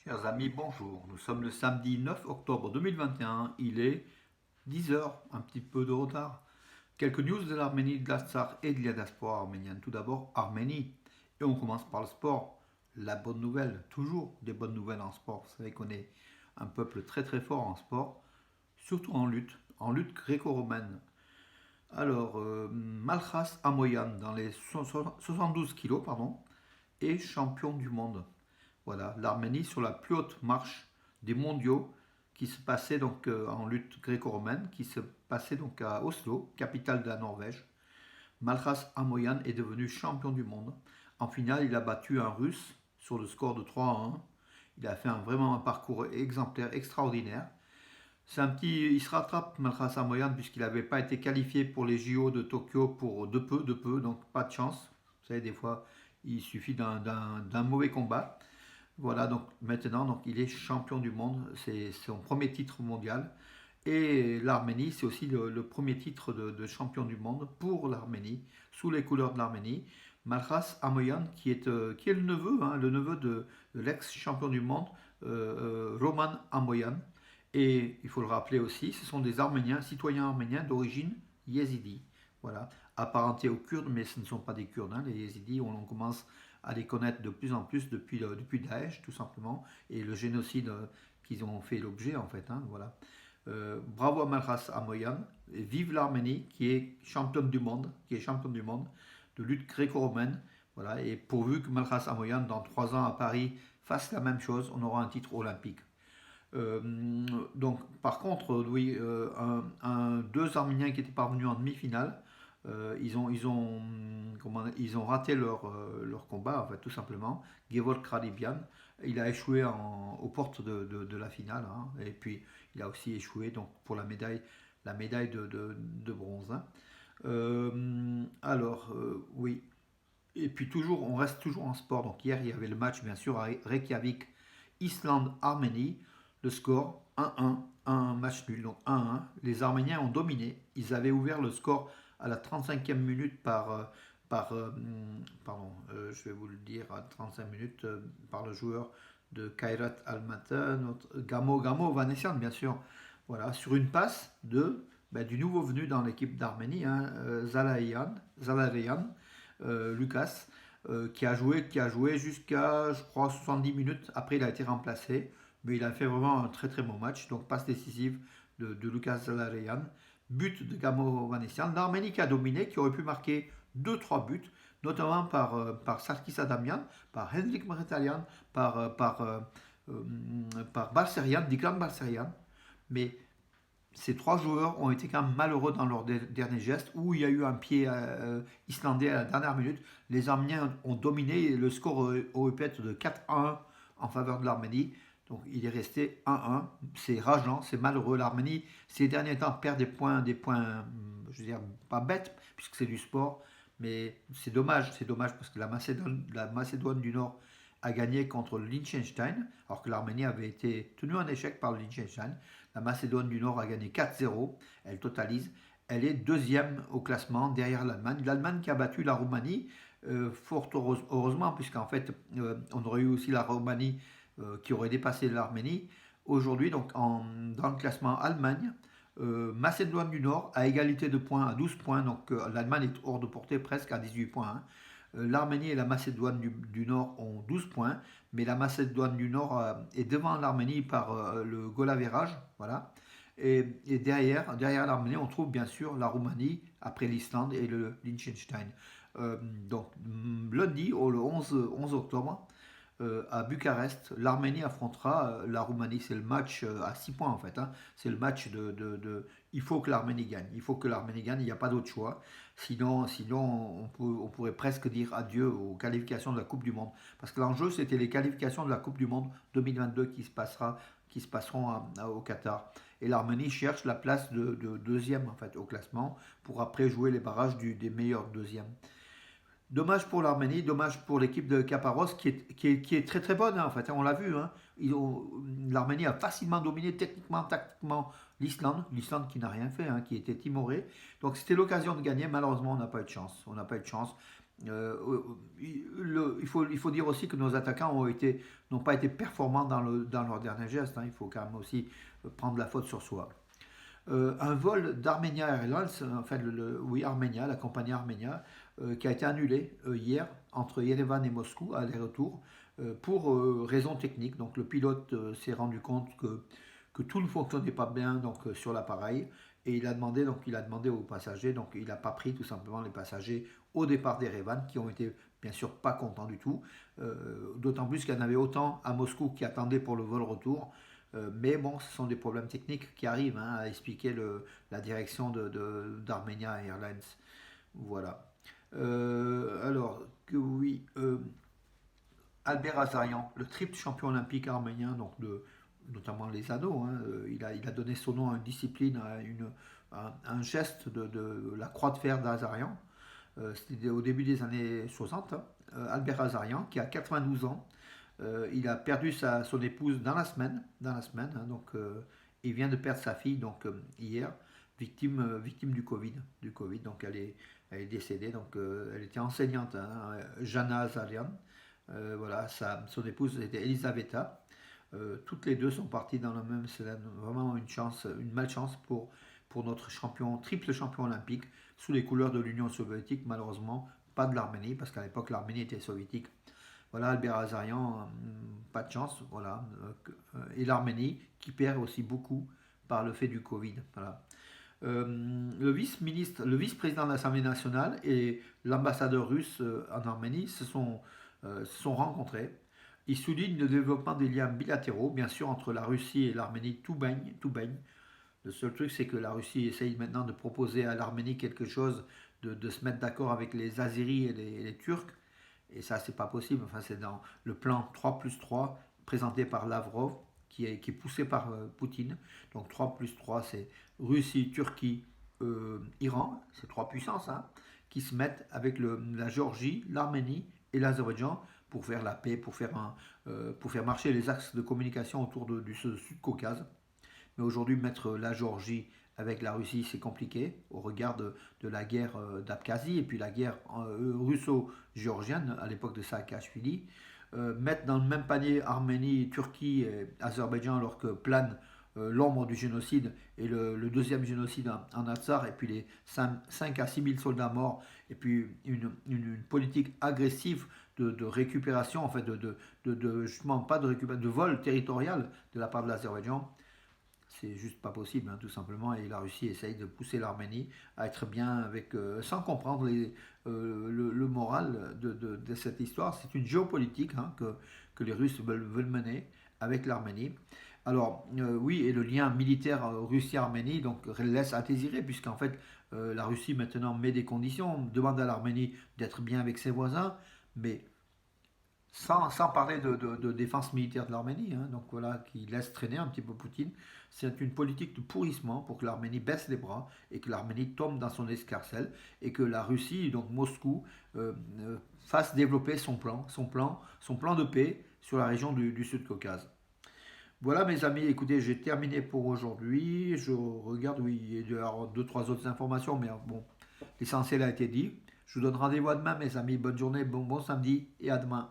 Chers amis, bonjour. Nous sommes le samedi 9 octobre 2021. Il est 10 heures, un petit peu de retard. Quelques news de l'Arménie, de l'Artsakh et de la diaspora arménienne. Tout d'abord, Arménie. Et on commence par le sport. La bonne nouvelle, toujours des bonnes nouvelles en sport. Vous savez qu'on est un peuple très très fort en sport, surtout en lutte gréco-romaine. Alors, Malchas Amoyan, dans les 72 kilos, pardon, est champion du monde. Voilà, l'Arménie sur la plus haute marche des mondiaux qui se passait donc en lutte gréco-romaine, qui se passait donc à Oslo, capitale de la Norvège. Malchas Amoyan est devenu champion du monde. En finale, il a battu un Russe sur le score de 3 à 1. Il a fait vraiment un parcours exemplaire, extraordinaire. Il se rattrape Malchas Amoyan puisqu'il n'avait pas été qualifié pour les JO de Tokyo pour de peu, donc pas de chance. Vous savez, des fois, il suffit d'un mauvais combat. Voilà, donc maintenant, donc, il est champion du monde. C'est son premier titre mondial. Et l'Arménie, c'est aussi le premier titre de champion du monde pour l'Arménie, sous les couleurs de l'Arménie. Malchas Amoyan, qui est le neveu de l'ex-champion du monde, Roman Amoyan. Et il faut le rappeler aussi, ce sont des Arméniens, citoyens arméniens d'origine yézidi. Voilà, apparentés aux Kurdes, mais ce ne sont pas des Kurdes. Hein. Les yézidis, on commence à les connaître de plus en plus depuis Daesh, tout simplement, et le génocide qu'ils ont fait l'objet, en fait. Hein, voilà. Bravo à Malchas Amoyan, et vive l'Arménie, qui est championne du monde, de lutte gréco-romaine. Voilà, et pourvu que Malchas Amoyan, dans 3 ans à Paris, fasse la même chose, on aura un titre olympique. Euh, donc, par contre, oui, deux Arméniens qui étaient parvenus en demi-finale, ils ont raté leur combat, en fait, tout simplement. Gevorg Kradibian, il a échoué aux portes de la finale, hein, et puis il a aussi échoué donc, pour la médaille de bronze. Hein. Oui. Et puis toujours, on reste toujours en sport. Donc hier, il y avait le match, bien sûr, à Reykjavik, Islande-Arménie. Le score 1-1, un match nul, donc 1-1. Les Arméniens ont dominé. Ils avaient ouvert le score à la 35e minute je vais vous le dire, à 35 minutes par le joueur de Kairat Almaty, notre Gamo Vanessian, bien sûr. Voilà, sur une passe du nouveau venu dans l'équipe d'Arménie, hein, Zalarian Lucas, qui a joué jusqu'à, je crois, 70 minutes. Après, il a été remplacé. Mais il a fait vraiment un très très bon match. Donc passe décisive de Lucas Zalarian. But de Gamo Vanessian. L'Arménie qui a dominé, qui aurait pu marquer 2-3 buts, notamment par Sarkis Adamian, par Hendrik Mkhitaryan, par Barserian, Dikran Barserian. Mais ces 3 joueurs ont été quand même malheureux dans leur dernier geste où il y a eu un pied islandais à la dernière minute. Les Arméniens ont dominé et le score aurait pu être de 4-1 en faveur de l'Arménie. Donc il est resté 1-1. C'est rageant, c'est malheureux. L'Arménie, ces derniers temps, perd des points, je veux dire, pas bêtes, puisque c'est du sport. Mais c'est dommage parce que la Macédoine du Nord a gagné contre le Liechtenstein, alors que l'Arménie avait été tenue en échec par le Liechtenstein. La Macédoine du Nord a gagné 4-0. Elle totalise. Elle est deuxième au classement derrière l'Allemagne. L'Allemagne qui a battu la Roumanie, fort heureusement, puisqu'en fait, on aurait eu aussi la Roumanie qui aurait dépassé l'Arménie. Aujourd'hui, donc dans le classement Allemagne, Macédoine du Nord à égalité de points à 12 points, donc l'Allemagne est hors de portée presque à 18 points. Hein. L'Arménie et la Macédoine du Nord ont 12 points, mais la Macédoine du Nord est devant l'Arménie par le goal average, voilà. Et derrière l'Arménie, on trouve bien sûr la Roumanie, après l'Islande et le Liechtenstein. Donc lundi, le 11 octobre, à Bucarest, l'Arménie affrontera la Roumanie. C'est le match à 6 points en fait. Hein. C'est le match il faut que l'Arménie gagne. Il faut que l'Arménie gagne, il n'y a pas d'autre choix. Sinon on pourrait presque dire adieu aux qualifications de la Coupe du Monde. Parce que l'enjeu, c'était les qualifications de la Coupe du Monde 2022 qui se passeront au Qatar. Et l'Arménie cherche la place de deuxième en fait, au classement pour après jouer les barrages des meilleurs deuxièmes. Dommage pour l'Arménie, dommage pour l'équipe de Caparros qui est très très bonne hein, en fait, hein, on l'a vu. Hein. L'Arménie a facilement dominé techniquement, tactiquement l'Islande qui n'a rien fait, hein, qui était timorée. Donc c'était l'occasion de gagner, malheureusement on n'a pas eu de chance. Il faut dire aussi que nos attaquants n'ont pas été performants dans leur dernier geste, hein. Il faut quand même aussi prendre la faute sur soi. Un vol d'Armenia Airlines, en fait, oui, Armenia, la compagnie Armenia, qui a été annulé hier entre Yerevan et Moscou, aller-retour, pour raison technique. Donc le pilote s'est rendu compte que tout ne fonctionnait pas bien donc, sur l'appareil et il a demandé aux passagers, donc il n'a pas pris tout simplement les passagers au départ d'Erevan qui ont été bien sûr pas contents du tout, d'autant plus qu'il y en avait autant à Moscou qui attendaient pour le vol retour. Mais bon, ce sont des problèmes techniques qui arrivent, hein, à expliquer la direction d'Armenia Airlines. Voilà. Alors, que oui, Albert Azaryan, le triple champion olympique arménien, donc notamment les ados, hein, il a donné son nom à une discipline, à un geste de la croix de fer d'Azaryan. C'était au début des années 60. Hein. Albert Azaryan, qui a 92 ans, il a perdu son épouse dans la semaine hein, donc il vient de perdre sa fille donc hier, victime du Covid, donc elle est décédée, donc elle était enseignante, hein, Jana Azarian, voilà, son épouse était Elisaveta. Toutes les deux sont parties dans le même célèbre, vraiment une malchance pour notre triple champion olympique, sous les couleurs de l'Union soviétique, malheureusement, pas de l'Arménie, parce qu'à l'époque l'Arménie était soviétique. Voilà, Albert Azarian, pas de chance, voilà. Et l'Arménie, qui perd aussi beaucoup par le fait du Covid. Voilà. Le vice-président de l'Assemblée nationale et l'ambassadeur russe en Arménie se sont rencontrés. Ils soulignent le développement des liens bilatéraux, bien sûr, entre la Russie et l'Arménie, tout baigne, tout baigne. Le seul truc, c'est que la Russie essaye maintenant de proposer à l'Arménie quelque chose, de se mettre d'accord avec les Azéris et les Turcs. Et ça, c'est pas possible. Enfin, c'est dans le plan 3+3 présenté par Lavrov, qui est poussé par Poutine. Donc 3+3, c'est Russie, Turquie, Iran, c'est trois puissances, hein, qui se mettent avec la Géorgie, l'Arménie et l'Azerbaïdjan pour faire la paix, pour faire marcher les axes de communication autour du Sud-Caucase. Mais aujourd'hui, mettre la Géorgie avec la Russie, c'est compliqué au regard de la guerre d'Abkhazie et puis la guerre russo-géorgienne à l'époque de Saakashvili. Mettre dans le même panier Arménie, Turquie et Azerbaïdjan alors que plane l'ombre du génocide et le deuxième génocide en Artsakh et puis les 5 à 6 000 soldats morts et puis une politique agressive de récupération, en fait justement pas de récupération, de vol territorial de la part de l'Azerbaïdjan. C'est juste pas possible, hein, tout simplement. Et la Russie essaye de pousser l'Arménie à être bien sans comprendre le moral de cette histoire. C'est une géopolitique hein, que les Russes veulent mener avec l'Arménie. Alors, oui, et le lien militaire Russie-Arménie donc laisse à désirer, puisqu'en fait, la Russie maintenant met des conditions, demande à l'Arménie d'être bien avec ses voisins, mais sans parler de défense militaire de l'Arménie, hein, donc voilà, qui laisse traîner un petit peu Poutine. C'est une politique de pourrissement pour que l'Arménie baisse les bras et que l'Arménie tombe dans son escarcelle et que la Russie, donc Moscou, fasse développer son plan de paix sur la région du Sud-Caucase. Voilà mes amis, écoutez, j'ai terminé pour aujourd'hui. Je regarde, oui, il y a deux, trois autres informations, mais bon, l'essentiel a été dit. Je vous donne rendez-vous à demain mes amis. Bonne journée, bon samedi et à demain.